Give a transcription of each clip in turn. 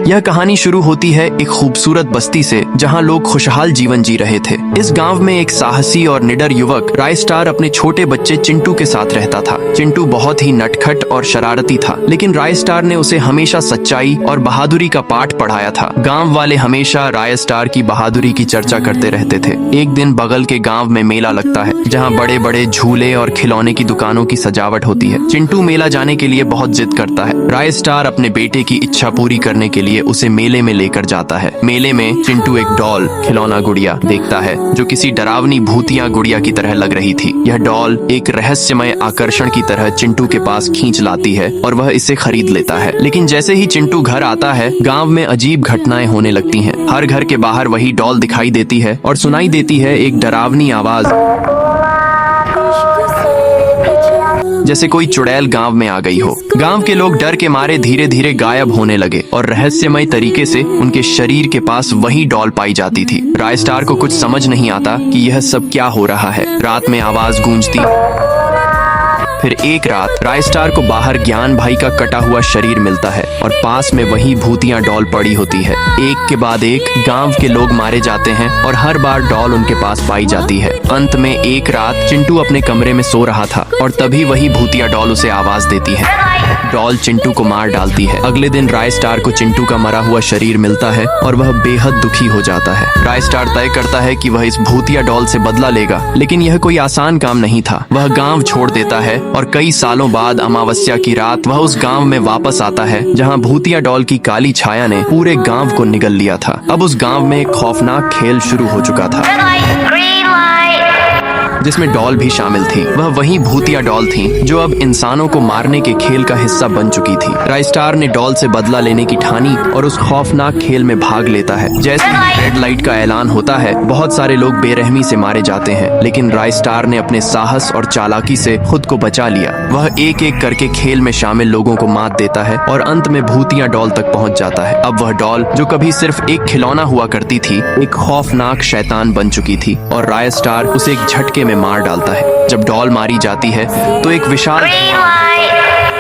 यह कहानी शुरू होती है एक खूबसूरत बस्ती से जहां लोग खुशहाल जीवन जी रहे थे। इस गांव में एक साहसी और निडर युवक राय स्टार अपने छोटे बच्चे चिंटू के साथ रहता था। चिंटू बहुत ही नटखट और शरारती था, लेकिन राय स्टार ने उसे हमेशा सच्चाई और बहादुरी का पाठ पढ़ाया था। गांव वाले हमेशा राय स्टार की बहादुरी की चर्चा करते रहते थे। एक दिन बगल के गांव में मेला लगता है, जहां बड़े बड़े झूले और खिलौने की दुकानों की सजावट होती है। चिंटू मेला जाने के लिए बहुत जिद करता है। राय स्टार अपने बेटे की इच्छा पूरी करने के लिए उसे मेले में लेकर जाता है। मेले में चिंटू एक डॉल खिलौना गुड़िया देखता है जो किसी डरावनी भूतिया गुड़िया की तरह लग रही थी। यह डॉल एक रहस्यमय आकर्षण की तरह चिंटू के पास खींच लाती है और वह इसे खरीद लेता है। लेकिन जैसे ही चिंटू घर आता है, गांव में अजीब घटनाएं होने लगती हैं। हर घर के बाहर वही डॉल दिखाई देती है और सुनाई देती है एक डरावनी आवाज, जैसे कोई चुड़ैल गांव में आ गई हो। गांव के लोग डर के मारे धीरे धीरे गायब होने लगे और रहस्यमय तरीके से उनके शरीर के पास वही डॉल पाई जाती थी। राय स्टार को कुछ समझ नहीं आता कि यह सब क्या हो रहा है। रात में आवाज गूंजती। फिर एक रात राय स्टार को बाहर ज्ञान भाई का कटा हुआ शरीर मिलता है और पास में वही भूतिया डॉल पड़ी होती है। एक के बाद एक गांव के लोग मारे जाते हैं और हर बार डॉल उनके पास पाई जाती है। अंत में एक रात चिंटू अपने कमरे में सो रहा था और तभी वही भूतिया डॉल उसे आवाज देती है। डॉल चिंटू को मार डालती है। अगले दिन राय स्टार को चिंटू का मरा हुआ शरीर मिलता है और वह बेहद दुखी हो जाता है। राय स्टार तय करता है कि वह इस भूतिया डॉल से बदला लेगा, लेकिन यह कोई आसान काम नहीं था। वह गांव छोड़ देता है और कई सालों बाद अमावस्या की रात वह उस गांव में वापस आता है जहां भूतिया डॉल की काली छाया ने पूरे गांव को निगल लिया था। अब उस गांव में एक खौफनाक खेल शुरू हो चुका था, जिसमें डॉल भी शामिल थी। वह वही भूतिया डॉल थी जो अब इंसानों को मारने के खेल का हिस्सा बन चुकी थी। राय स्टार ने डॉल से बदला लेने की ठानी और उस खौफनाक खेल में भाग लेता है। जैसे ही रेड लाइट का ऐलान होता है, बहुत सारे लोग बेरहमी से मारे जाते हैं, लेकिन राय स्टार ने अपने साहस और चालाकी से खुद को बचा लिया। वह एक एक करके खेल में शामिल लोगों को मात देता है और अंत में भूतिया डॉल तक पहुंच जाता है। अब वह डॉल, जो कभी सिर्फ एक खिलौना हुआ करती थी, एक खौफनाक शैतान बन चुकी थी और राय स्टार उसे एक झटके में मार डालता है। जब डॉल मारी जाती है तो एक विशाल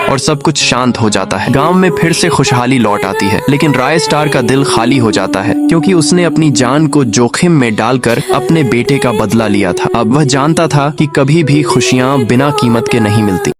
और सब कुछ शांत हो जाता है। गांव में फिर से खुशहाली लौट आती है, लेकिन राय स्टार का दिल खाली हो जाता है क्योंकि उसने अपनी जान को जोखिम में डालकर अपने बेटे का बदला लिया था। अब वह जानता था कि कभी भी खुशियां बिना कीमत के नहीं मिलती।